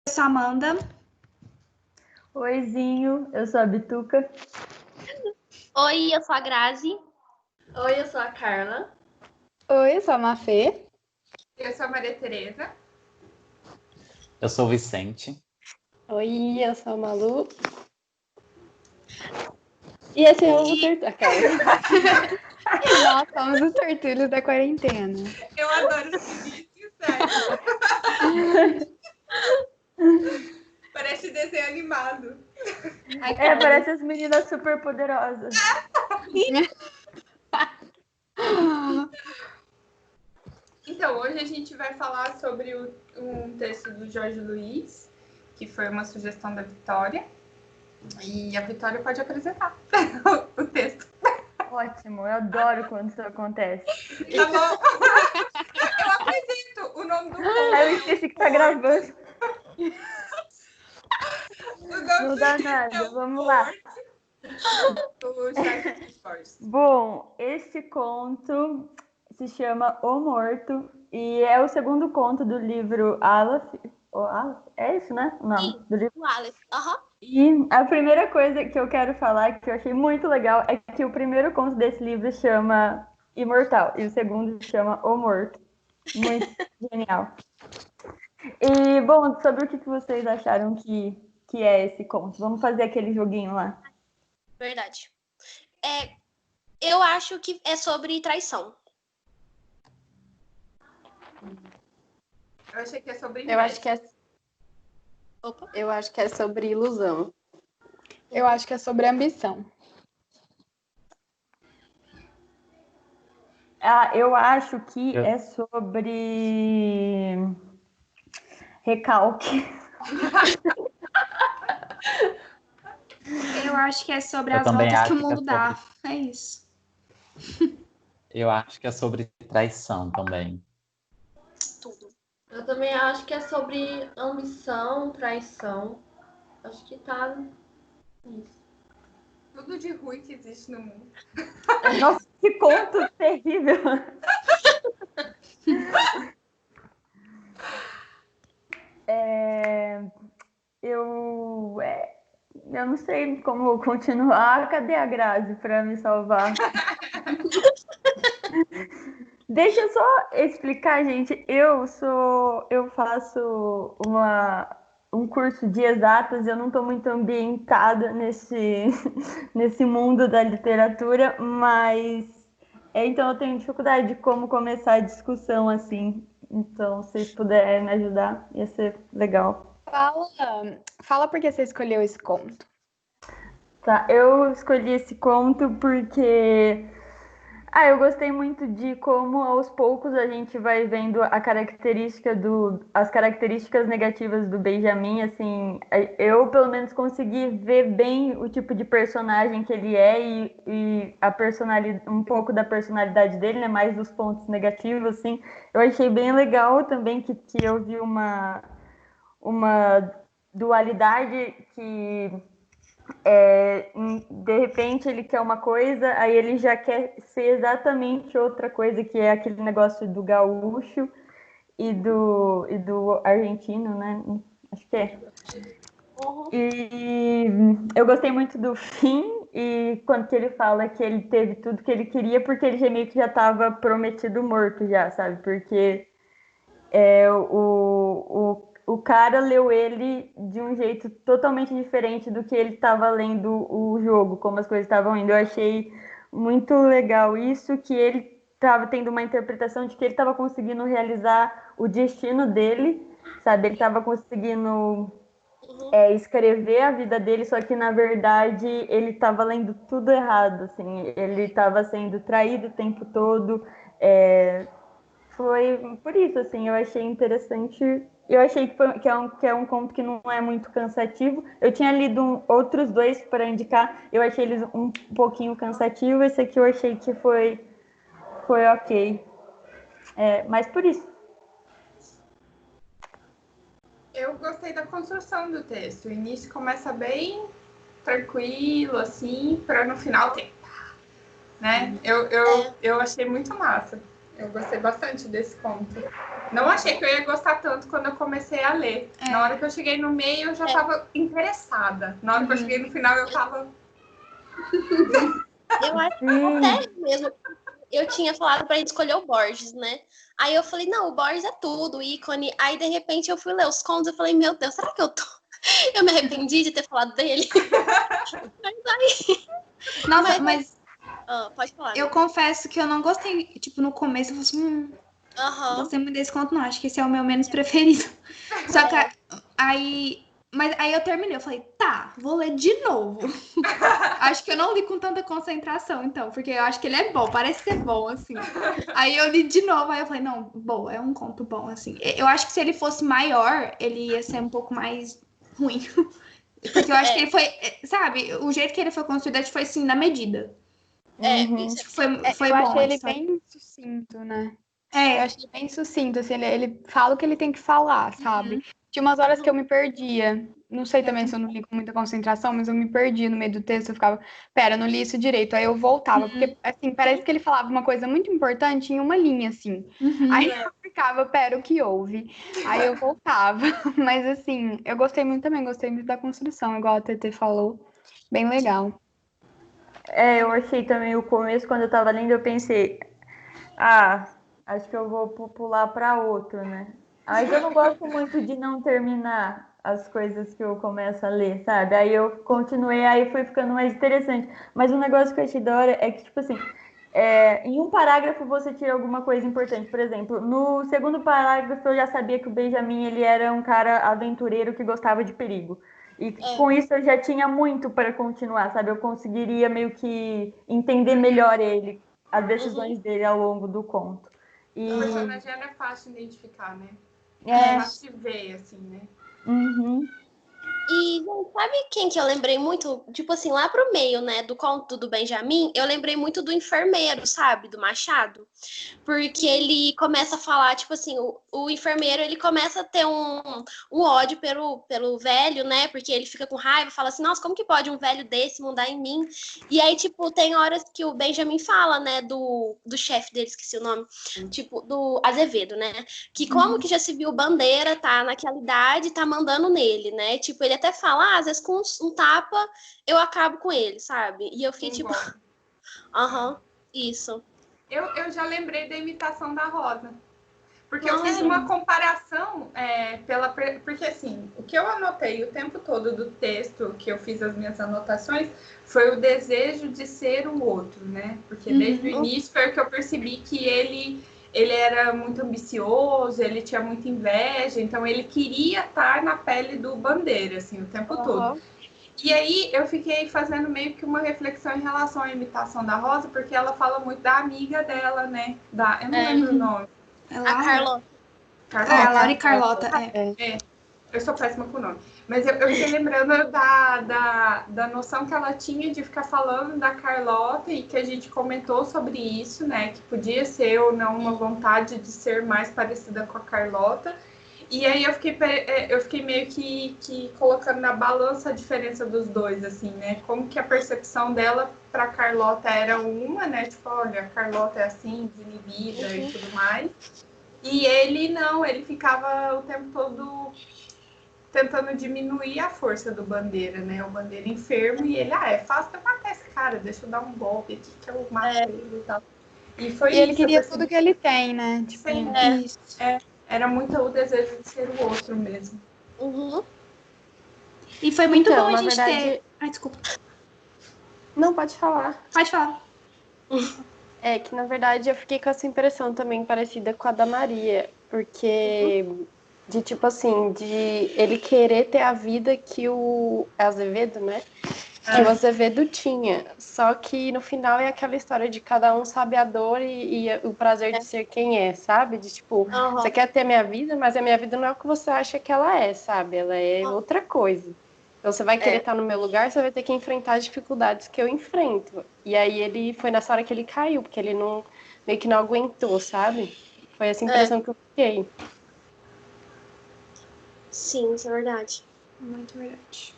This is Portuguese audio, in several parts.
sou a Amanda. Oizinho, eu sou a Bituca. Oi, eu sou a Grazi. Oi, eu sou a Carla. Oi, eu sou a Mafê. Eu sou a Maria Tereza. Eu sou o Vicente. Oi, eu sou a Malu. E esse é o Tortulho. Nós somos os Tortulhos da quarentena. Eu adoro esse vídeo, sério. Parece desenho animado. Parece as meninas super poderosas. Então, hoje a gente vai falar sobre um texto do Jorge Luiz, que foi uma sugestão da Vitória. E a Vitória pode apresentar o texto. Ótimo, eu adoro quando isso acontece. Tá bom? Eu apresento o nome do conto. Eu esqueci que tá gravando. Não dá nada, vamos lá. Bom, este conto se chama O Morto e é o segundo conto do livro Aleph. É isso, né? O nome do livro? O Aleph. E a primeira coisa que eu quero falar, que eu achei muito legal, é que o primeiro conto desse livro chama Imortal e o segundo chama O Morto. Muito genial. E, bom, sobre o que vocês acharam que é esse conto? Vamos fazer aquele joguinho lá. Verdade. Eu acho que é sobre traição. Eu achei que é sobre Eu acho que é... Opa. Eu acho que é sobre ilusão. Eu acho que é sobre ambição. Eu acho que é sobre recalque. Eu acho que é sobre as voltas que o mundo dá. É isso. Eu acho que é sobre traição também. Tudo. Eu também acho que é sobre ambição, traição. Acho que tá isso. Tudo de ruim que existe no mundo. Nossa, que conto terrível. Eu não sei como continuar. Cadê a Grazi para me salvar? Deixa eu só explicar, gente. Eu faço um curso de exatas, eu não estou muito ambientada nesse mundo da literatura, mas então eu tenho dificuldade de como começar a discussão assim. Então, se vocês puderem me ajudar, ia ser legal. Fala por que você escolheu esse conto. Tá, eu escolhi esse conto porque eu gostei muito de como aos poucos a gente vai vendo as características negativas do Benjamin, assim, eu pelo menos consegui ver bem o tipo de personagem que ele é e a um pouco da personalidade dele, né, mais dos pontos negativos, assim. Eu achei bem legal também que eu vi uma dualidade que de repente ele quer uma coisa, aí ele já quer ser exatamente outra coisa, que é aquele negócio do gaúcho e do argentino, né? Acho que é. E eu gostei muito do fim, e quando que ele fala que ele teve tudo que ele queria, porque ele meio que já estava prometido morto já, sabe? Porque o cara leu ele de um jeito totalmente diferente do que ele estava lendo o jogo, como as coisas estavam indo. Eu achei muito legal isso, que ele estava tendo uma interpretação de que ele estava conseguindo realizar o destino dele, sabe? Ele estava conseguindo escrever a vida dele, só que na verdade ele estava lendo tudo errado, assim. Ele estava sendo traído o tempo todo. Foi por isso, assim, eu achei interessante. Eu achei que é um conto que não é muito cansativo. Eu tinha lido outros dois para indicar, eu achei eles um pouquinho cansativo. Esse aqui eu achei que foi ok. Mas por isso. Eu gostei da construção do texto. O início começa bem tranquilo, assim, para no final ter. Né? Eu achei muito massa. Eu gostei bastante desse conto. Não achei que eu ia gostar tanto quando eu comecei a ler. Na hora que eu cheguei no meio, eu já tava interessada. Na hora que eu cheguei no final, eu tava... Eu acho que até mesmo. Eu tinha falado pra gente escolher o Borges, né? Aí eu falei, não, o Borges é tudo, ícone. Aí, de repente, eu fui ler os contos e falei, meu Deus, será que eu tô... Eu me arrependi de ter falado dele. Nossa, mas pode falar. eu confesso que eu não gostei. Tipo, no começo eu falei assim, gostei muito desse conto, não. Acho que esse é o meu menos preferido. Só que aí... Mas aí eu terminei, eu falei, tá, vou ler de novo. Acho que eu não li com tanta concentração, então, porque eu acho que ele é bom, parece ser bom, assim. Aí eu li de novo, aí eu falei, não, bom, é um conto bom, assim. Eu acho que se ele fosse maior, ele ia ser um pouco mais ruim. Porque eu acho que ele foi, sabe, o jeito que ele foi construído acho que foi assim, na medida. Isso Foi eu bom. achei ele bem sucinto, né? Eu achei bem sucinto, assim, ele fala o que ele tem que falar, sabe? Tinha umas horas que eu me perdia. Não sei também se eu não li com muita concentração, mas eu me perdia no meio do texto. Eu ficava, pera, eu não li isso direito. Aí eu voltava, porque, assim, parece que ele falava uma coisa muito importante em uma linha, assim. Aí eu ficava, pera, o que houve? Aí eu voltava. Mas, assim, eu gostei muito também, gostei muito da construção, igual a TT falou. Bem legal. Eu achei também o começo, quando eu tava lendo, eu pensei, acho que eu vou pular para outro, né? Mas eu não gosto muito de não terminar as coisas que eu começo a ler, sabe? Aí eu continuei, aí foi ficando mais interessante. Mas um negócio que eu achei da hora é que, tipo assim, em um parágrafo você tira alguma coisa importante. Por exemplo, no segundo parágrafo eu já sabia que o Benjamin ele era um cara aventureiro que gostava de perigo. E com isso eu já tinha muito para continuar, sabe? Eu conseguiria meio que entender melhor ele, as decisões dele ao longo do conto. O personagem era fácil de identificar, né? É fácil de ver, assim, né? E sabe quem que eu lembrei muito? Tipo assim, lá pro meio, né, do conto do Benjamin, eu lembrei muito do enfermeiro, sabe? Do Machado. Porque ele começa a falar, tipo assim, o enfermeiro, ele começa a ter um ódio pelo velho, né? Porque ele fica com raiva, fala assim, nossa, como que pode um velho desse mandar em mim? E aí, tipo, tem horas que o Benjamin fala, né, do chefe dele, esqueci o nome, tipo, do Azevedo, né? Que como que já se viu Bandeira, tá naquela idade, tá mandando nele, né? Tipo, ele até fala, às vezes com um tapa eu acabo com ele, sabe? E eu fiquei tipo, isso. Eu já lembrei da imitação da Rosa. Porque eu fiz uma comparação porque assim, o que eu anotei o tempo todo do texto, que eu fiz as minhas anotações, foi o desejo de ser o outro, né? Porque desde o início foi o que eu percebi que ele era muito ambicioso, ele tinha muita inveja, então ele queria estar na pele do Bandeira, assim, o tempo todo. E aí eu fiquei fazendo meio que uma reflexão em relação à imitação da Rosa, porque ela fala muito da amiga dela, né? Eu não lembro o nome. A Carlota. A Laura e Carlota, Eu sou péssima com o nome. Mas eu fiquei lembrando da noção que ela tinha de ficar falando da Carlota e que a gente comentou sobre isso, né? Que podia ser ou não uma vontade de ser mais parecida com a Carlota. E aí eu fiquei meio que colocando na balança a diferença dos dois, assim, né? Como que a percepção dela para Carlota era uma, né? Tipo, olha, a Carlota é assim, desinibida e tudo mais. E ele não, ele ficava o tempo todo tentando diminuir a força do Bandeira, né? O Bandeira enfermo e ele, é fácil eu matar esse cara, deixa eu dar um golpe aqui que eu mato ele e tal. E foi ele queria tudo que ele tem, né? Tipo, era muito o desejo de ser o outro mesmo. E foi muito Então, bom a na gente verdade... ter... Ai, desculpa. Não, pode falar. Pode falar. É que, na verdade, eu fiquei com essa impressão também parecida com a da Maria. Porque, de tipo assim, de ele querer ter a vida que o Azevedo, né? Que o Azevedo tinha. Só que, no final, é aquela história de cada um sabe a dor e o prazer de ser quem é, sabe? De, tipo, você quer ter a minha vida, mas a minha vida não é o que você acha que ela é, sabe? Ela é outra coisa. Então, você vai querer estar no meu lugar, você vai ter que enfrentar as dificuldades que eu enfrento. E aí, ele foi nessa hora que ele caiu, porque ele não, meio que não aguentou, sabe? Foi essa impressão que eu fiquei. Sim, isso é verdade. Muito verdade.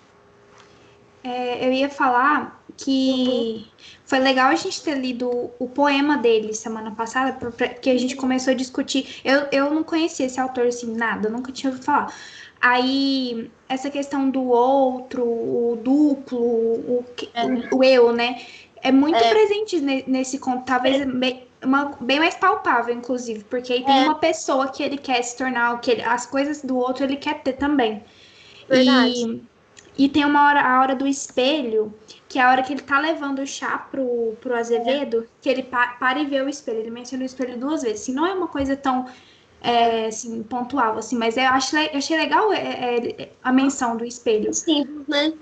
eu ia falar que foi legal a gente ter lido o poema dele semana passada, porque a gente começou a discutir. Eu não conhecia esse autor assim, nada, eu nunca tinha ouvido falar. Aí, essa questão do outro, o duplo, o eu, né? É muito presente nesse conto, talvez bem mais palpável, inclusive, porque aí tem uma pessoa que ele quer se tornar, as coisas do outro ele quer ter também. Verdade. E tem a hora do espelho, que é a hora que ele tá levando o chá pro Azevedo, que ele para e vê o espelho. Ele menciona o espelho 2 vezes. Assim, não é uma coisa tão assim, pontual, assim, mas eu achei legal a menção do espelho. Sim, né?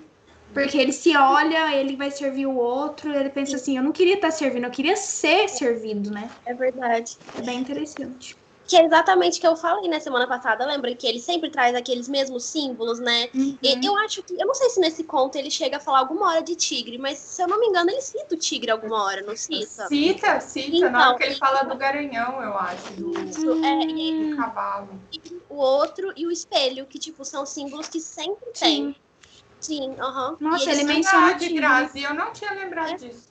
Porque ele se olha, ele vai servir o outro, ele pensa assim, eu não queria estar servindo, eu queria ser servido, né? É verdade. É bem interessante. Que é exatamente o que eu falei na semana passada, lembra? Que ele sempre traz aqueles mesmos símbolos, né? Uhum. Eu acho que, eu não sei se nesse conto ele chega a falar alguma hora de tigre, mas se eu não me engano, ele cita o tigre alguma hora, não cita? Cita. Então, na hora que ele fala do garanhão, eu acho, do cavalo. O outro e o espelho, que, tipo, são símbolos que sempre tem. Sim, aham. Nossa, ele menciona de Grazi, eu não tinha lembrado disso.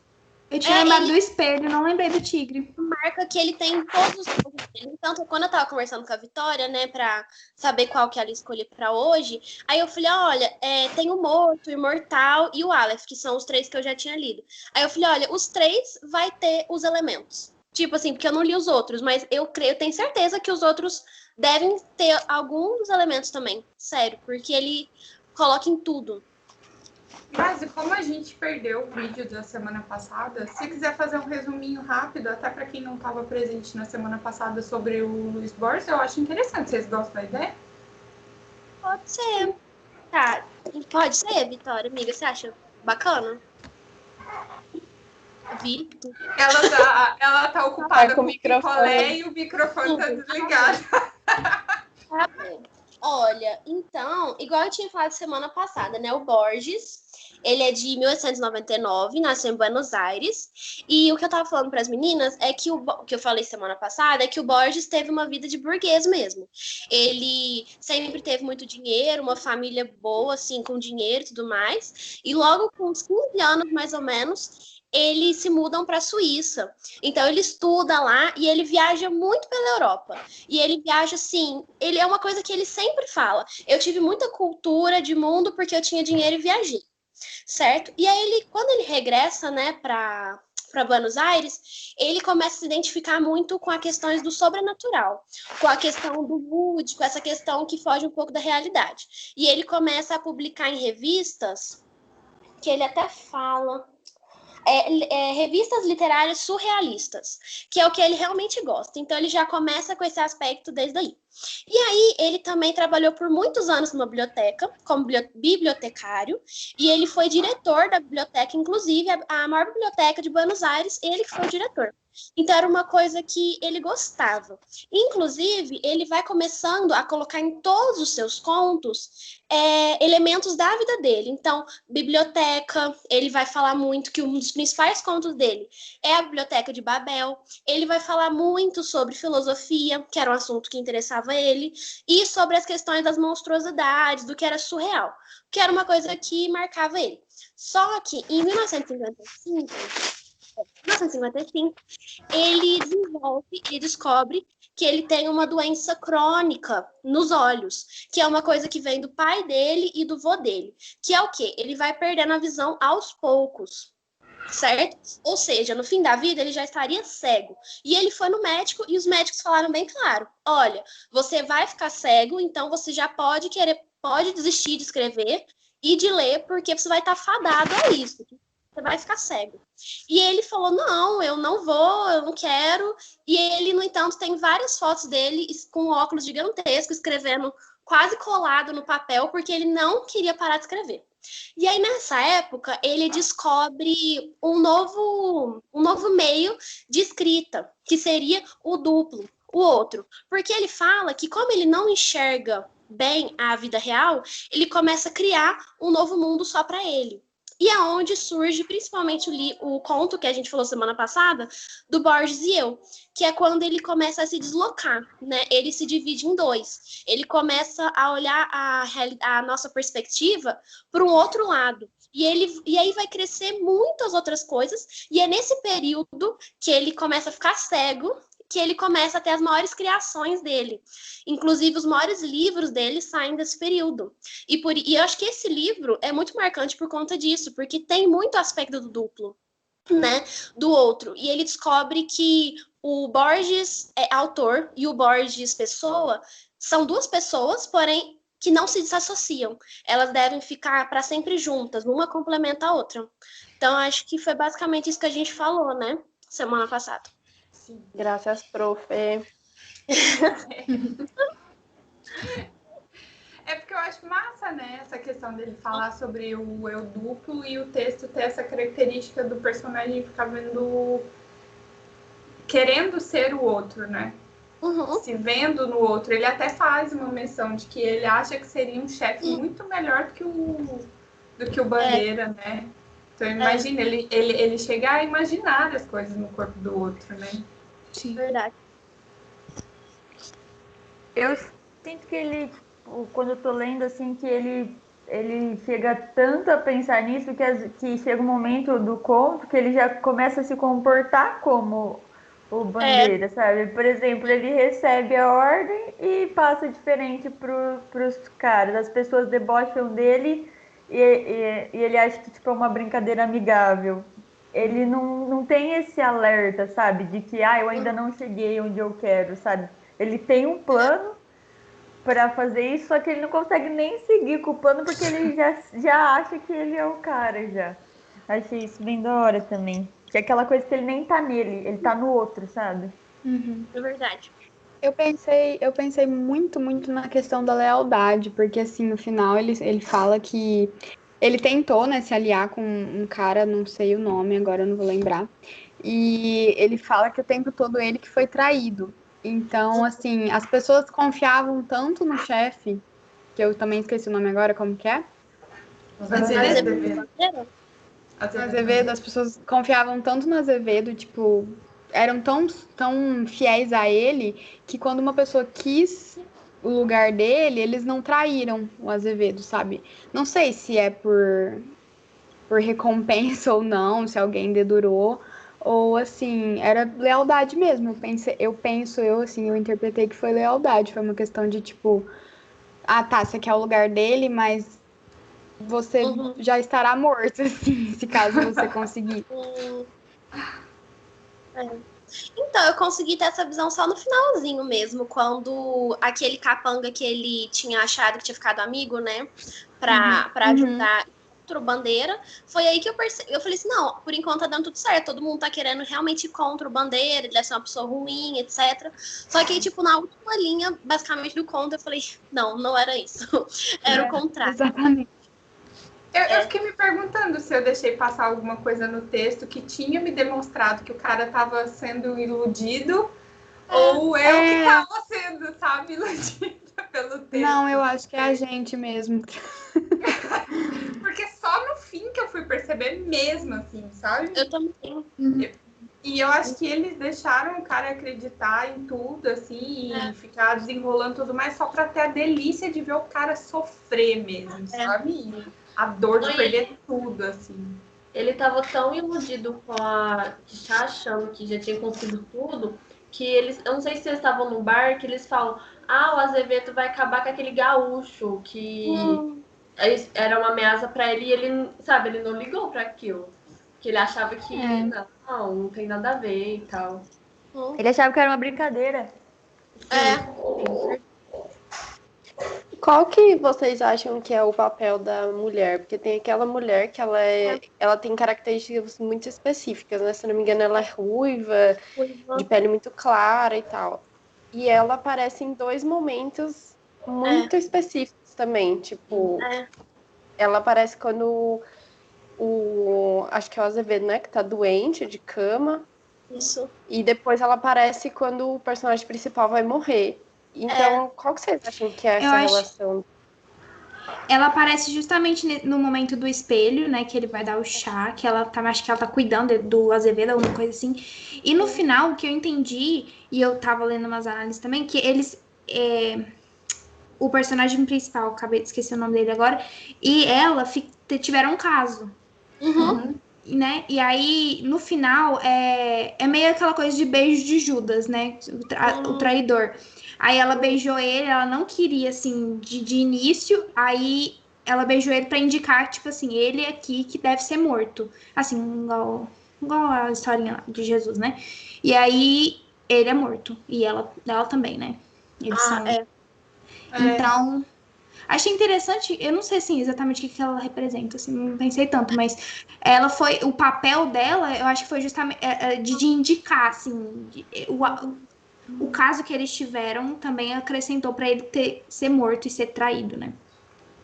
Eu tinha lembrado do espelho, não lembrei do tigre. Marca que ele tem todos os símbolos. Então, quando eu tava conversando com a Vitória, né, pra saber qual que ela escolher pra hoje, aí eu falei, olha, tem o Morto, o Imortal e o Aleph, que são os 3 que eu já tinha lido. Aí eu falei, olha, os 3 vai ter os elementos. Tipo assim, porque eu não li os outros, mas eu tenho certeza que os outros devem ter alguns dos elementos também. Sério, porque ele coloca em tudo. Mas como a gente perdeu o vídeo da semana passada, se quiser fazer um resuminho rápido, até para quem não estava presente na semana passada sobre o Luiz Borges, eu acho interessante. Vocês gostam da ideia? Pode ser. Tá, pode ser, Vitória, amiga. Você acha bacana? Vitor. Ela tá ocupada com o picolé e o microfone tá desligado. Tá bom. Olha, então, igual eu tinha falado semana passada, né? O Borges, ele é de 1899, nasceu em Buenos Aires. E o que eu tava falando para as meninas é que o que eu falei semana passada é que o Borges teve uma vida de burguês mesmo. Ele sempre teve muito dinheiro, uma família boa, assim, com dinheiro e tudo mais. E logo com uns 15 anos, mais ou menos, eles se mudam para a Suíça. Então ele estuda lá e ele viaja muito pela Europa. E ele viaja assim, ele é uma coisa que ele sempre fala. Eu tive muita cultura de mundo porque eu tinha dinheiro e viajei. Certo? E aí ele, quando ele regressa, né, para Buenos Aires, ele começa a se identificar muito com as questões do sobrenatural, com a questão do lúdico, essa questão que foge um pouco da realidade. E ele começa a publicar em revistas que ele até fala revistas literárias surrealistas, que é o que ele realmente gosta. Então, ele já começa com esse aspecto desde aí. E aí, ele também trabalhou por muitos anos numa biblioteca, como bibliotecário, e ele foi diretor da biblioteca, inclusive a maior biblioteca de Buenos Aires, ele que foi o diretor. Então, era uma coisa que ele gostava. Inclusive, ele vai começando a colocar em todos os seus contos elementos da vida dele. Então, biblioteca, ele vai falar muito que um dos principais contos dele é a Biblioteca de Babel. Ele vai falar muito sobre filosofia, que era um assunto que interessava ele, e sobre as questões das monstruosidades, do que era surreal, que era uma coisa que marcava ele. Só que, em 1955, ele descobre que ele tem uma doença crônica nos olhos, que é uma coisa que vem do pai dele e do vô dele, que é o quê? Ele vai perdendo a visão aos poucos, certo? Ou seja, no fim da vida ele já estaria cego. E ele foi no médico e os médicos falaram bem claro, olha, você vai ficar cego, então você já pode desistir de escrever e de ler, porque você vai estar fadado a isso. Você vai ficar cego. E ele falou, não, eu não vou, eu não quero. E ele, no entanto, tem várias fotos dele com óculos gigantescos, escrevendo quase colado no papel, porque ele não queria parar de escrever. E aí, nessa época, ele descobre um novo meio de escrita, que seria o duplo, o outro. Porque ele fala que, como ele não enxerga bem a vida real, ele começa a criar um novo mundo só para ele. e é onde surge principalmente o conto que a gente falou semana passada, do Borges e Eu, que é quando ele começa a se deslocar, né? Ele se divide em dois. Ele começa a olhar a nossa perspectiva para um outro lado. E aí vai crescer muitas outras coisas, e é nesse período que ele começa a ficar cego, que ele começa a ter as maiores criações dele. Inclusive, os maiores livros dele saem desse período. E eu acho que esse livro é muito marcante por conta disso, porque tem muito aspecto do duplo, né, do outro. E ele descobre que o Borges é autor e o Borges pessoa são duas pessoas, porém, que não se desassociam. Elas devem ficar para sempre juntas, uma complementa a outra. Então, acho que foi basicamente isso que a gente falou, né, semana passada. Sim. Graças, prof. É porque eu acho massa, né, essa questão dele falar sobre o eu duplo e o texto ter essa característica do personagem ficar vendo, querendo ser o outro, né? Se vendo no outro. Ele até faz uma menção de que ele acha que seria um chefe muito melhor do que o Bandeira, né? Então imagina, ele chegar a imaginar as coisas no corpo do outro, né? Sim. Verdade. Eu sinto que ele, quando eu tô lendo, assim, que ele chega tanto a pensar nisso que chega um momento do conto que ele já começa a se comportar como o Bandeira, sabe? Por exemplo, ele recebe a ordem e passa diferente pros caras. As pessoas debocham dele e ele acha que tipo, é uma brincadeira amigável. Ele não tem esse alerta, sabe? De que eu ainda não cheguei onde eu quero, sabe? Ele tem um plano para fazer isso, só que ele não consegue nem seguir com o plano porque ele já acha que ele é o cara já. Achei isso bem da hora também. Que é aquela coisa que ele nem tá nele, ele tá no outro, sabe? É verdade. Eu pensei muito, muito na questão da lealdade, porque assim, no final ele fala que ele tentou, né, se aliar com um cara, não sei o nome, agora eu não vou lembrar. E ele fala que o tempo todo ele que foi traído. Então, assim, as pessoas confiavam tanto no chefe, que eu também esqueci o nome agora, como que é? Azevedo, as pessoas confiavam tanto no Azevedo, tipo, eram tão fiéis a ele, que quando uma pessoa quis o lugar dele, eles não traíram o Azevedo, sabe? Não sei se é por recompensa ou não, se alguém dedurou, ou assim, era lealdade mesmo. Eu interpretei que foi lealdade, foi uma questão de tipo, tá, você quer o lugar dele, mas você já estará morto, assim, se caso você conseguir. Então, eu consegui ter essa visão só no finalzinho mesmo, quando aquele capanga que ele tinha achado que tinha ficado amigo, né, pra ajudar contra o Bandeira, foi aí que eu percebi, eu falei assim, não, por enquanto tá dando tudo certo, todo mundo tá querendo realmente ir contra o Bandeira, ele deve ser uma pessoa ruim, etc. Só que, tipo, na última linha, basicamente, do conto, eu falei, não era isso, era o contrário. Exatamente. Eu fiquei me perguntando se eu deixei passar alguma coisa no texto que tinha me demonstrado que o cara estava sendo iludido ou eu que estava sendo, sabe, iludida pelo texto. Não, eu acho que é a gente mesmo. Porque só no fim que eu fui perceber mesmo, assim, sabe? Eu também. E eu acho que eles deixaram o cara acreditar em tudo, assim, e ficar desenrolando tudo mais só pra ter a delícia de ver o cara sofrer mesmo, sabe? A dor de perder tudo, assim. Ele tava tão iludido com a Tchá, achando que já tinha conseguido tudo, que eles, eu não sei se eles estavam no bar, que eles falam, o Azevedo vai acabar com aquele gaúcho, que era uma ameaça pra ele, e ele, sabe, ele não ligou pra aquilo. Que ele achava que não tem nada a ver e tal. Ele achava que era uma brincadeira. Sim. Qual que vocês acham que é o papel da mulher? Porque tem aquela mulher que ela tem características muito específicas, né? Se não me engano, ela é ruiva, de pele muito clara e tal. E ela aparece em 2 momentos muito específicos também. Tipo, ela aparece quando acho que é o Azevedo, né? Que tá doente, de cama. Isso. E depois ela aparece quando o personagem principal vai morrer. Então, qual que vocês acham que é essa relação? ela aparece justamente no momento do espelho, né? Que ele vai dar o chá, que acho que ela tá cuidando do Azevedo, alguma coisa assim. E no final, o que eu entendi, e eu tava lendo umas análises também, que eles. O personagem principal, acabei de esquecer o nome dele agora, e ela tiveram um caso. Né? E aí, no final, é meio aquela coisa de beijo de Judas, né? O traidor. Aí ela beijou ele, ela não queria, assim, de início, aí ela beijou ele pra indicar, tipo assim, ele aqui que deve ser morto. Assim, igual a historinha lá de Jesus, né? E aí, ele é morto. E ela também, né? Eles são... Então... Achei interessante, eu não sei assim, exatamente o que ela representa, assim, não pensei tanto, mas ela foi, o papel dela, eu acho que foi justamente de indicar, assim, o caso que eles tiveram também acrescentou para ele ser morto e ser traído, né?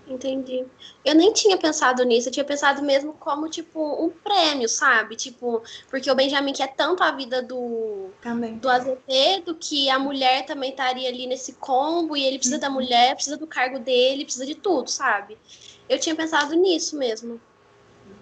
Entendi. Eu nem tinha pensado nisso, eu tinha pensado mesmo como, tipo, um prêmio, sabe? Tipo, porque o Benjamin quer tanto a vida do Azevedo que a mulher também estaria ali nesse combo e ele precisa da mulher, precisa do cargo dele, precisa de tudo, sabe? Eu tinha pensado nisso mesmo.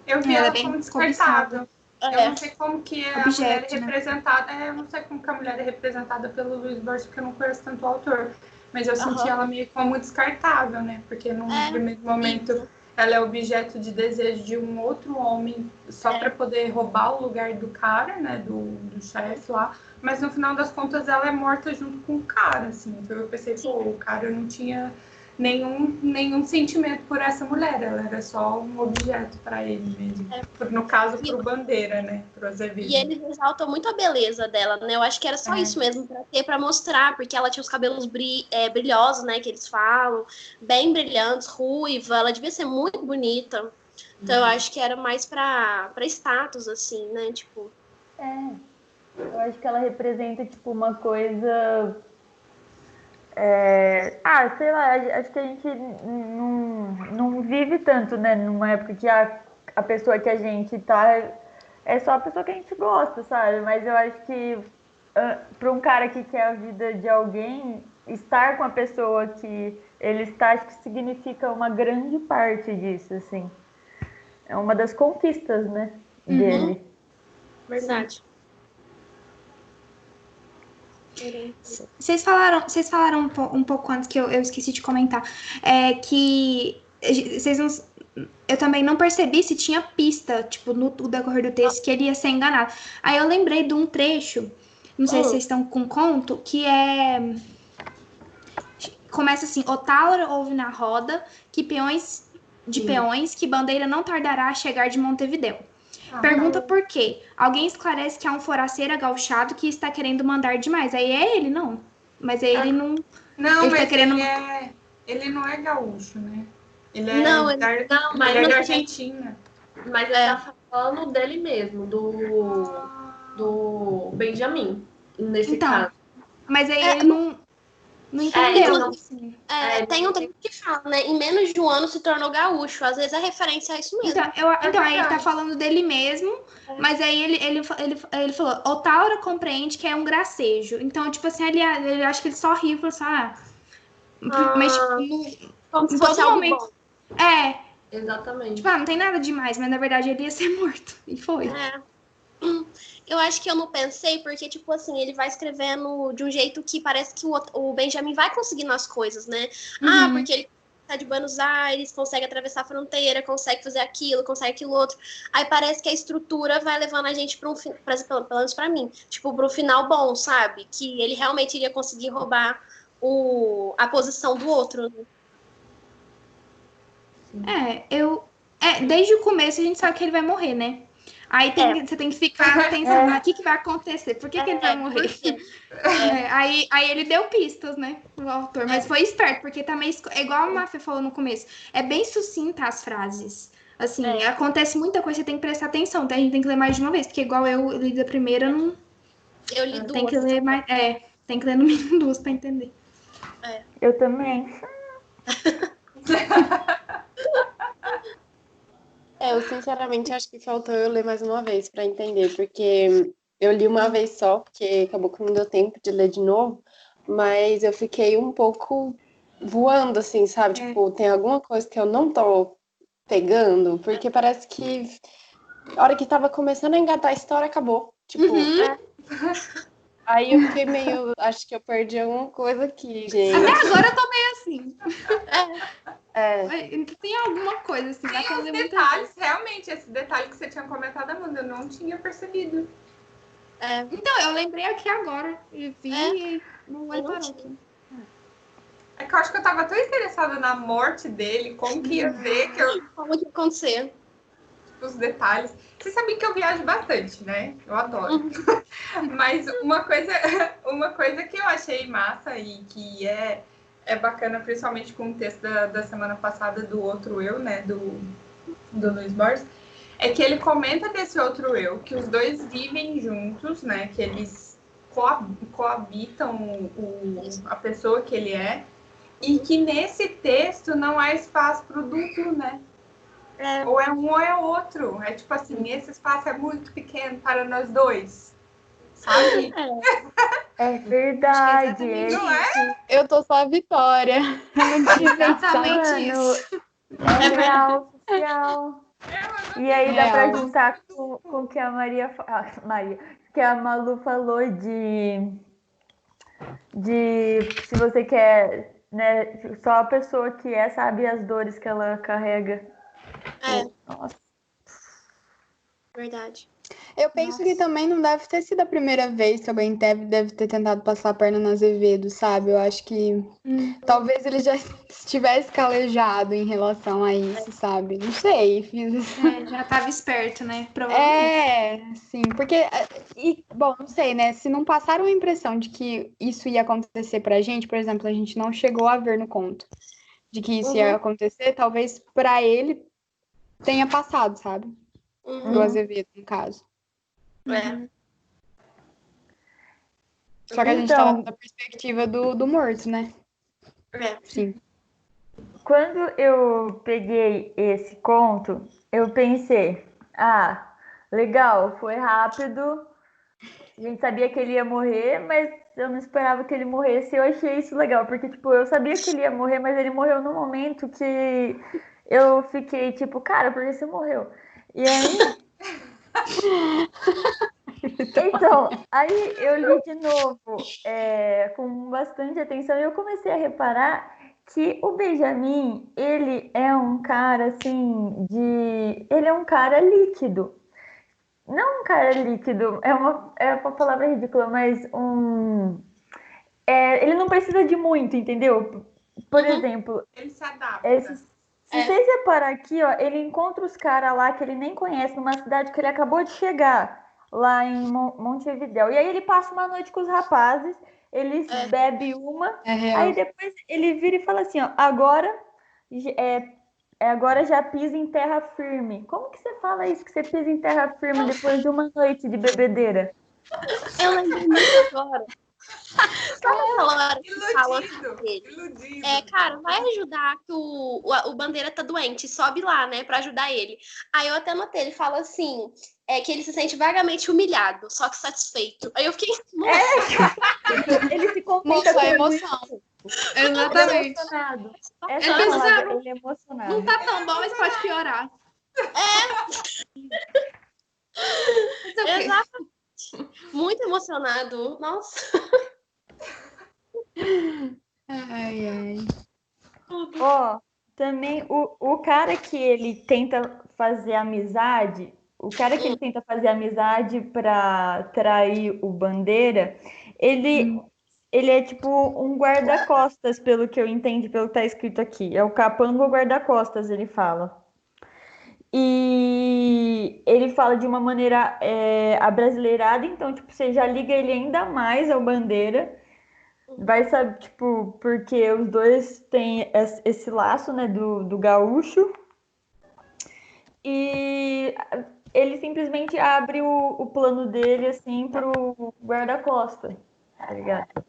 Eu vi ela como descartável. Eu não sei como que a mulher é representada, eu não sei como que a mulher é representada pelo Luiz Borges, porque eu não conheço tanto o autor. Mas eu senti ela meio como descartável, né? Porque no primeiro momento ela é objeto de desejo de um outro homem só para poder roubar o lugar do cara, né? Do chefe lá. Mas no final das contas ela é morta junto com o cara, assim. Então eu pensei, o cara não tinha nenhum sentimento por essa mulher. Ela era só um objeto para ele mesmo. No caso, pro Bandeira, né? Pro Azevedo. E eles exaltam muito a beleza dela, né? Eu acho que era só isso mesmo, pra mostrar, porque ela tinha os cabelos brilhosos, né? Que eles falam, bem brilhantes, ruiva, ela devia ser muito bonita. Então eu acho que era mais pra status, assim, né? Tipo. Eu acho que ela representa, tipo, uma coisa. Sei lá, acho que a gente não vive tanto, né? Numa época que a pessoa que a gente tá é só a pessoa que a gente gosta, sabe? Mas eu acho que para um cara que quer a vida de alguém, estar com a pessoa que ele está, acho que significa uma grande parte disso, assim. É uma das conquistas, né? Dele. Verdade. Vocês falaram um pouco antes que eu esqueci de comentar, que vocês não, eu também não percebi se tinha pista, tipo, no decorrer do texto, que ele ia ser enganado. Aí eu lembrei de um trecho, não sei se vocês estão com conto, que começa assim: Otáuro ouve na roda que peões que bandeira não tardará a chegar de Montevidéu. Pergunta por quê. Alguém esclarece que há um foraceiro agauchado que está querendo mandar demais. Aí é ele, não. Mas ele não... Não, ele mas tá querendo... ele não é gaúcho, né? Ele é mas ele é da Argentina. Mas ele tá falando dele mesmo, do Benjamin, nesse caso. Mas aí ele não entendeu. Tem um trecho que fala, né? Em menos de um ano se tornou gaúcho. Às vezes é referência a isso mesmo. Então aí ele tá falando dele mesmo, mas aí ele falou, Otaura compreende que é um gracejo. Então, tipo assim, ele acho que ele só riu e falou assim, mas tipo, como se fosse algo bom. Exatamente. Tipo, não tem nada demais, mas na verdade ele ia ser morto. E foi. Eu acho que eu não pensei, porque, tipo assim, ele vai escrevendo de um jeito que parece que o Benjamin vai conseguindo as coisas, né? Porque ele tá de Buenos Aires, consegue atravessar a fronteira, consegue fazer aquilo, consegue aquilo outro. Aí parece que a estrutura vai levando a gente pelo menos pra mim, tipo, pro final bom, sabe? Que ele realmente iria conseguir roubar a posição do outro, né? Desde o começo a gente sabe que ele vai morrer, né? Aí você tem que ficar pensando, o que vai acontecer? Por que ele vai morrer? Aí ele deu pistas, né? O autor. Mas foi esperto, porque também, igual a Mafia falou no começo, é bem sucinta as frases. Assim, acontece muita coisa, você tem que prestar atenção. Então a gente tem que ler mais de uma vez, porque igual eu li da primeira, não... Eu li duas. Tem que ler mais... tem que ler no mínimo duas pra entender. Eu também. Eu sinceramente acho que faltou eu ler mais uma vez para entender, porque eu li uma vez só, porque acabou que não deu tempo de ler de novo, mas eu fiquei um pouco voando, assim, sabe? Tipo, tem alguma coisa que eu não tô pegando, porque parece que a hora que tava começando a engatar a história, acabou. Tipo, aí eu fiquei meio... Acho que eu perdi alguma coisa aqui, gente. Até agora eu tô meio assim. É. Tem alguma coisa assim. Tem os detalhes, realmente, esse detalhe que você tinha comentado, Amanda, eu não tinha percebido. Então, eu lembrei aqui agora. E vi e não vai parar aqui. É que eu acho que eu tava tão interessada na morte dele, como que ia ver, Como que ia acontecer? Os detalhes. Vocês sabem que eu viajo bastante, né? Eu adoro. Mas uma coisa que eu achei massa e que é bacana, principalmente com o texto da semana passada do Outro Eu, né? Do Luiz Borges, é que ele comenta desse outro eu, que os dois vivem juntos, né? Que eles coabitam a pessoa que ele é, e que nesse texto não há espaço para o duplo, né? Ou é um ou é outro. É tipo assim, esse espaço é muito pequeno para nós dois. Sabe? É verdade. Não é? Eu tô só a Vitória. Exatamente isso. É real, oficial. E aí dá pra juntar com o que a que a Malu falou de se você quer, né, só a pessoa que sabe as dores que ela carrega. Nossa. Verdade. Eu penso que também não deve ter sido a primeira vez que alguém deve ter tentado passar a perna no Azevedo, sabe? Eu acho que talvez ele já estivesse calejado em relação a isso, sabe? Não sei. Já tava esperto, né? Provavelmente. Sim, porque... bom, não sei, né? Se não passaram a impressão de que isso ia acontecer pra gente, por exemplo, a gente não chegou a ver no conto de que isso ia acontecer, talvez pra ele tenha passado, sabe? Do Azevedo, no caso. Só que a gente tá da perspectiva do morto, né? Sim. Quando eu peguei esse conto, eu pensei, legal, foi rápido, a gente sabia que ele ia morrer, mas eu não esperava que ele morresse. Eu achei isso legal, porque, tipo, eu sabia que ele ia morrer, mas ele morreu num momento que eu fiquei, tipo, cara, por que você morreu? E aí... Então, aí eu li de novo com bastante atenção e eu comecei a reparar que o Benjamin, ele é um cara, assim, ele é um cara líquido. Não um cara líquido, é uma palavra ridícula, mas ele não precisa de muito, entendeu? Por exemplo... Ele se adapta. Se vocês reparar aqui, ó, ele encontra os caras lá que ele nem conhece, numa cidade que ele acabou de chegar, lá em Montevidéu. E aí ele passa uma noite com os rapazes, eles bebem uma, aí depois ele vira e fala assim, ó, agora já pisa em terra firme. Como que você fala isso, que você pisa em terra firme depois de uma noite de bebedeira? Eu lembrei muito agora. Sabe aquela hora que fala iludido. Cara, vai ajudar que o Bandeira tá doente, sobe lá, né, pra ajudar ele. Aí eu até notei, ele fala assim, que ele se sente vagamente humilhado, só que satisfeito. Aí eu fiquei, nossa. Ele se contenta com a emoção. Exatamente. Ele é emocionado. Não tá tão bom, mas pode piorar. Exato. Muito emocionado. Nossa. Ai. Também o cara que ele tenta fazer amizade, para trair o Bandeira, ele é tipo um guarda-costas, pelo que eu entendi, pelo que tá escrito aqui. É o capanga ou guarda-costas, ele fala. E ele fala de uma maneira abrasileirada, então, tipo, você já liga ele ainda mais ao Bandeira. Vai saber, tipo, porque os dois têm esse laço, né, do gaúcho. E ele simplesmente abre o plano dele, assim, pro guarda-costas. Tá ligado?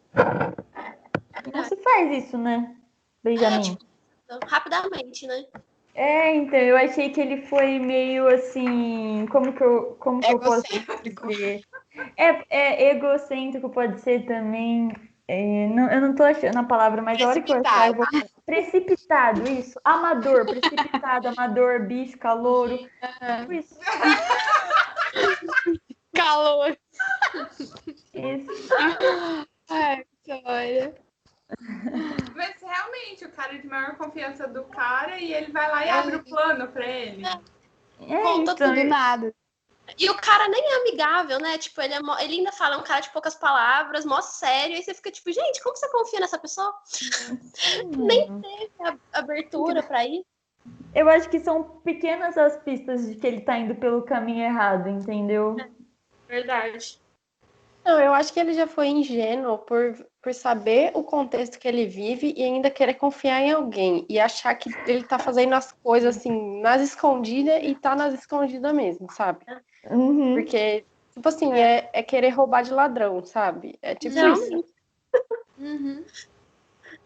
Não se faz isso, né, Benjamin? Rapidamente, né? Então, eu achei que ele foi meio assim, como que eu posso dizer? Egocêntrico pode ser também. Não, eu não tô achando a palavra, mas a hora que eu achar, eu vou. Precipitado, isso. Amador, precipitado, amador, bicho, calouro. Isso. Calor. Isso. Ai, Vitória. Mas realmente, o cara é de maior confiança do cara e ele vai lá e abre o plano pra ele. Conta isso. tudo. Nada. E o cara nem é amigável, né? Tipo, ele ainda fala, é um cara de poucas palavras, mó sério. Aí você fica tipo, gente, como você confia nessa pessoa? Nem teve abertura pra ir. Eu acho que são pequenas as pistas de que ele tá indo pelo caminho errado, entendeu? Verdade. Não, eu acho que ele já foi ingênuo por saber o contexto que ele vive e ainda querer confiar em alguém. E achar que ele tá fazendo as coisas, assim, nas escondidas e tá nas escondidas mesmo, sabe? Uhum. Porque, tipo assim, é querer roubar de ladrão, sabe? É tipo isso. Uhum.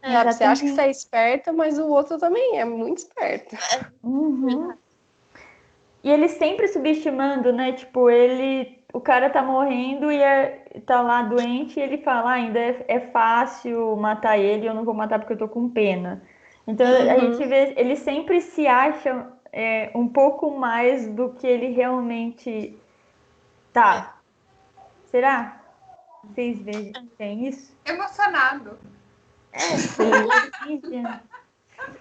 Sabe? Você acha que você é esperto, mas o outro também é muito esperto. Uhum. E ele sempre subestimando, né? Tipo, o cara tá morrendo e tá lá doente e ele fala, ainda é fácil matar ele, eu não vou matar porque eu tô com pena. Então a gente vê, ele sempre se acha um pouco mais do que ele realmente tá. Será? Vocês veem isso? Emocionado. Sim.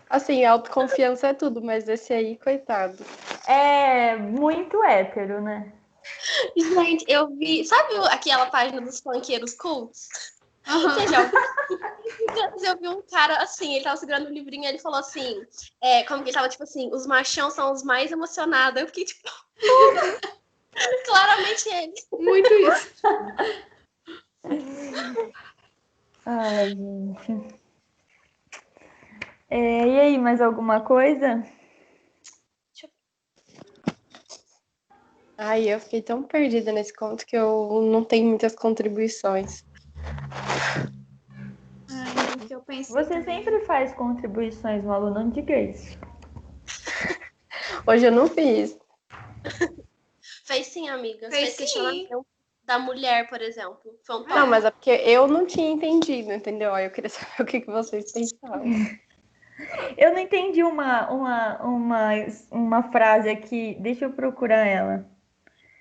Assim, autoconfiança é tudo, mas esse aí, coitado. É muito hétero, né? Gente, eu vi. Sabe aquela página dos funkeiros cults? Você já ouviu? Eu vi um cara assim, ele tava segurando um livrinho e ele falou assim: como que ele tava, tipo assim, os machão são os mais emocionados. Eu fiquei tipo, claramente ele. Muito isso. Ai, gente. E aí, mais alguma coisa? Ai, eu fiquei tão perdida nesse conto que eu não tenho muitas contribuições. Ai, o que eu pensei Você também. sempre faz contribuições, Malu, não diga isso. Hoje eu não fiz. Fez sim, amiga. Fez Fez sim. questionamento da mulher, por exemplo. Foi um Não, mas é porque eu não tinha entendido, entendeu? Aí eu queria saber o que vocês pensavam. Eu não entendi uma frase aqui. Deixa eu procurar ela.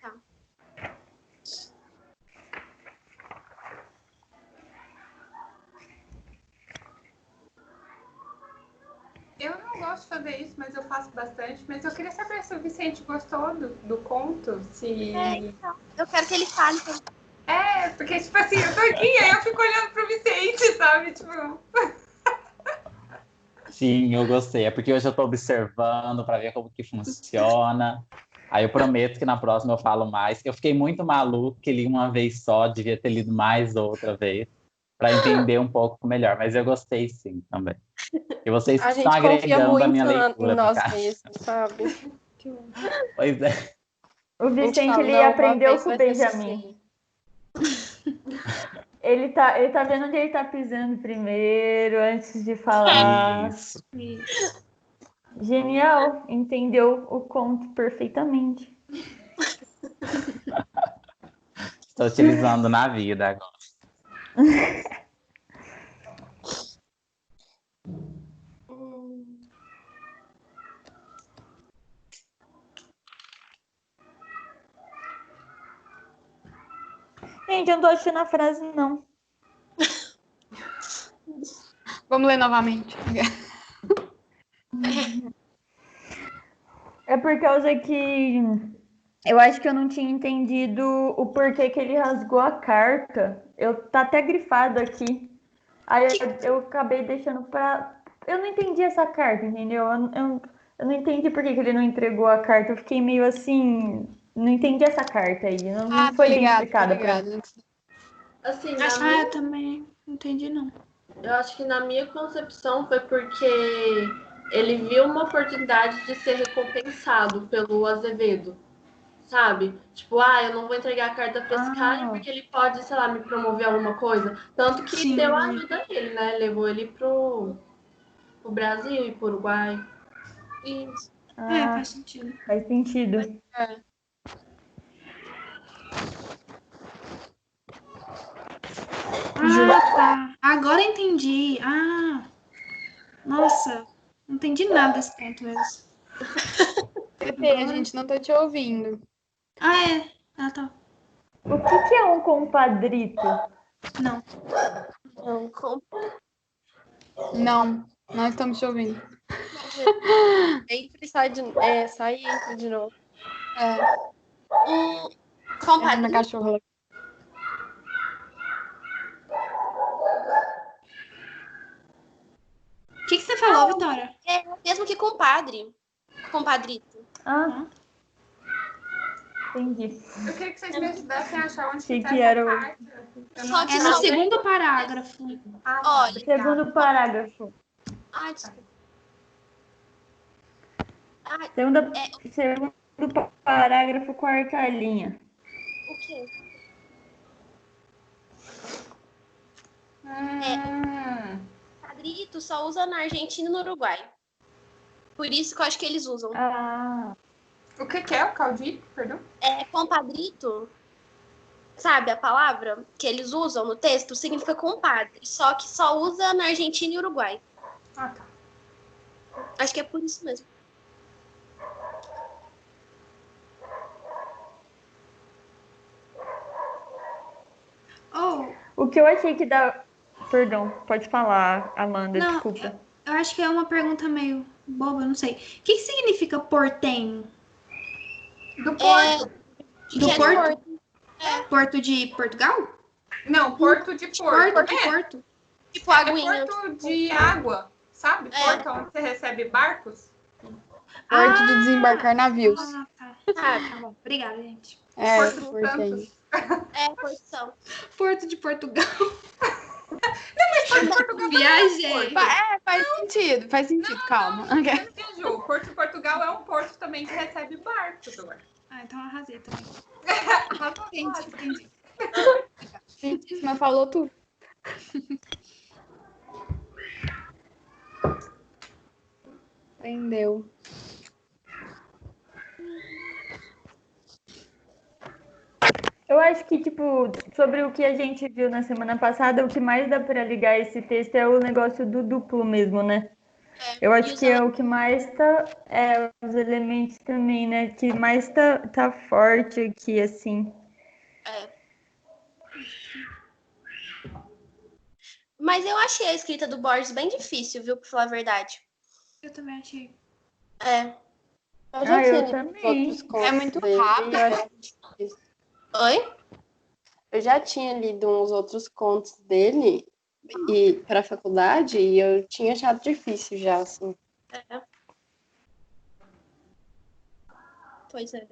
Tá. Eu não gosto de fazer isso, mas eu faço bastante. Mas eu queria saber se o Vicente gostou do conto, se... Então, eu quero que ele fale. Porque, tipo assim, eu tô aqui e aí eu fico olhando pro Vicente, sabe? Tipo... Sim, eu gostei. É porque hoje eu tô observando para ver como que funciona. Aí eu prometo que na próxima eu falo mais. Eu fiquei muito maluco que li uma vez só, devia ter lido mais outra vez, para entender um pouco melhor. Mas eu gostei sim também. E vocês A estão gente confia agregando a muito minha em leitura, no nós caso. mesmos, sabe? Pois é. O Vicente, fala, ele não, uma aprendeu vez com o vai ser Benjamin. Ele tá vendo onde ele tá pisando primeiro, antes de falar. Isso. Genial, entendeu o conto perfeitamente. Estou utilizando na vida agora. Gente, eu não tô achando a frase, não. Vamos ler novamente. É por causa que eu acho que eu não tinha entendido o porquê que ele rasgou a carta. Tá até grifado aqui. Aí eu acabei deixando pra... Eu não entendi essa carta, entendeu? Eu não entendi por que ele não entregou a carta. Eu fiquei meio assim... Não entendi essa carta aí. Não foi bem explicada pra mim. Assim, eu também não entendi, não. Eu acho que na minha concepção foi porque ele viu uma oportunidade de ser recompensado pelo Azevedo, sabe? Tipo, eu não vou entregar a carta pra esse cara porque ele pode, sei lá, me promover alguma coisa. Tanto que deu a ajuda dele, né? Levou ele pro Brasil e pro Uruguai. Isso. Faz sentido. Faz sentido. Tá. Agora entendi. Nossa, não entendi nada desse ponto mesmo. Pepe, a gente não tá te ouvindo. É. Ah, tá. O que é um compadrito? Não. Não estamos te ouvindo. Sai e entra de novo. Compadrito. Minha cachorra. O que você falou, Vitória? É mesmo que compadre. Compadrito. Entendi. Eu queria que vocês me ajudassem a achar onde que era o... É no segundo parágrafo. Olha. Segundo parágrafo. Desculpa. Segundo parágrafo, quarta linha. O quê? Compadrito só usa na Argentina e no Uruguai. Por isso que eu acho que eles usam. O que é o caudilho? Perdão? Compadrito, sabe a palavra que eles usam no texto? Significa compadre, só que só usa na Argentina e Uruguai. Tá. Acho que é por isso mesmo. O que eu achei que dá... Perdão, pode falar, Amanda, não, desculpa. Eu acho que é uma pergunta meio boba, não sei. O que significa portenho? Do Porto. Do Porto? Porto de Portugal? Não, Porto de Porto. Porto de Porto. Tipo aguinha. Porto de água, sabe? Porto onde você recebe barcos. Porto de desembarcar navios. Tá bom. Obrigada, gente. Porto Santos. Porto Santos. Porto de Portugal. Não, mas Porto de Portugal viajei. Faz sentido, calma. Você viajou. Porto de Portugal é um porto também que recebe barcos. Então arrasei também. Entendi. Mas falou tudo. Entendeu. Eu acho que, sobre o que a gente viu na semana passada, o que mais dá para ligar esse texto é o negócio do duplo mesmo, né? Eu acho que é o que mais tá... os elementos também, né? Que mais tá forte aqui, assim. Mas eu achei a escrita do Borges bem difícil, viu? Pra falar a verdade. Eu também achei. Eu já tinha também. Outros contos muito dele, rápido. Oi? Eu já tinha lido uns outros contos dele para a faculdade e eu tinha achado difícil já, assim. Pois é.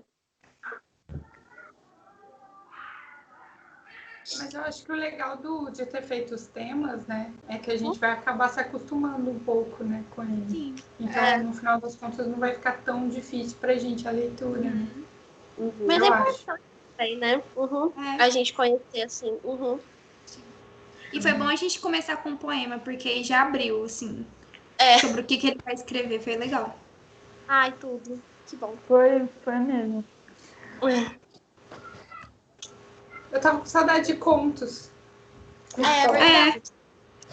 Mas eu acho que o legal de ter feito os temas, né, é que a gente vai acabar se acostumando um pouco, né, com ele. Sim. Então, no final das contas, não vai ficar tão difícil pra gente a leitura, né? Mas é importante também, né? A gente conhecer, assim. E foi bom a gente começar com um poema, porque aí já abriu, assim, sobre o que ele vai escrever. Foi legal. Ai, tudo. Que bom. Foi mesmo. Eu tava com saudade de contos. É verdade.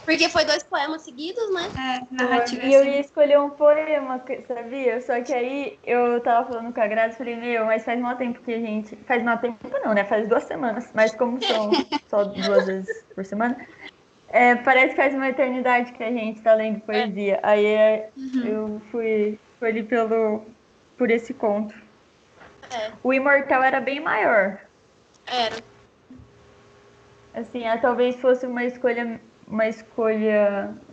Porque foi 2 poemas seguidos, né? Narrativa. E eu ia escolher um poema, sabia? Só que aí eu tava falando com a Grazi e falei, mas faz mal tempo que a gente... Faz mal tempo não, né? Faz 2 semanas. Mas como são só 2 vezes por semana, parece que faz uma eternidade que a gente tá lendo poesia. Aí eu fui ali por esse conto. O Imortal era bem maior. Era. Assim, talvez fosse uma escolha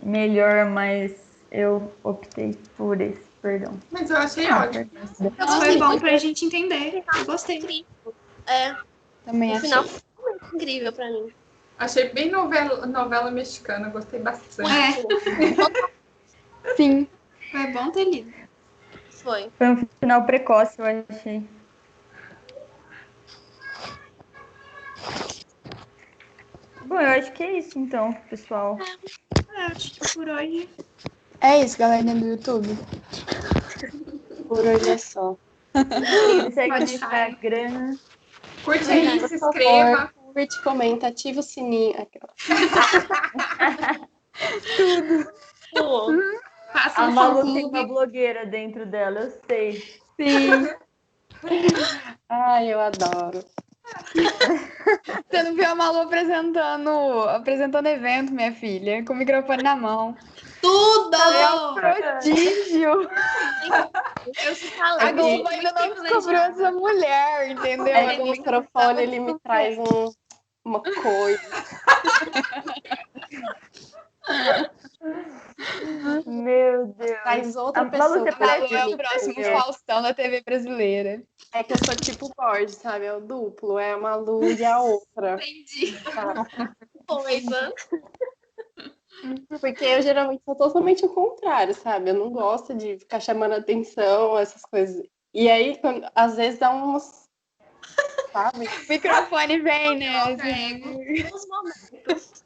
melhor, mas eu optei por esse, perdão. Mas eu achei ótimo. Foi bom pra gente entender. Eu gostei. Também achei. O final foi muito incrível pra mim. Achei bem novela mexicana, gostei bastante. Sim. Foi bom ter lido. Foi um final precoce, eu achei. Bom, eu acho que é isso então, pessoal. Acho que por hoje. É isso, galerinha do YouTube. Por hoje é só. Segue no Instagram. Curte aí, se inscreva. curte, comenta, ativa o sininho. Tudo. A Malu tem uma blogueira dentro dela, eu sei. Sim. Ai, eu adoro. Você não viu a Malu apresentando evento, minha filha, com o microfone na mão. Tudo! É um prodígio! A Globo ainda não descobriu essa mulher, entendeu? O microfone, ele me traz uma coisa. Meu Deus. Traz outra A pessoa. Malu, você parece É o próximo Faustão da TV brasileira. É que eu sou tipo Borges, sabe? É o duplo, é a Malu e a outra. Entendi. Coisa. Porque eu geralmente sou totalmente o contrário, sabe? Eu não gosto de ficar chamando atenção, essas coisas. E aí, às vezes dá uns. Sabe? O microfone vem, né? Nos momentos.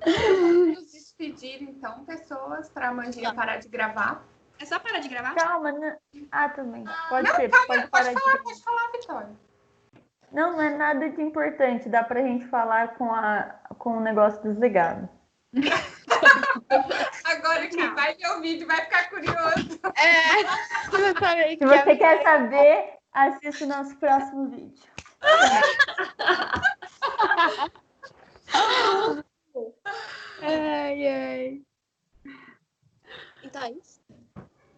Vamos despedir, então, pessoas, para a Mandinha parar de gravar. É só parar de gravar? Calma, né? Também. Pode ser, pode parar de gravar. Pode falar, Vitória. Não é nada de importante. Dá pra gente falar com o negócio dos legados. Agora quem vai ver o vídeo vai ficar curioso. Se você quer saber, assista o nosso próximo vídeo. Ai. Então é isso.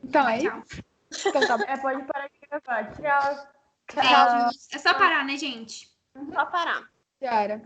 Então é Tchau. isso. Então tá bom. Pode parar de gravar. Tchau. Beijos. É só parar, né, gente? Só parar. Senhora.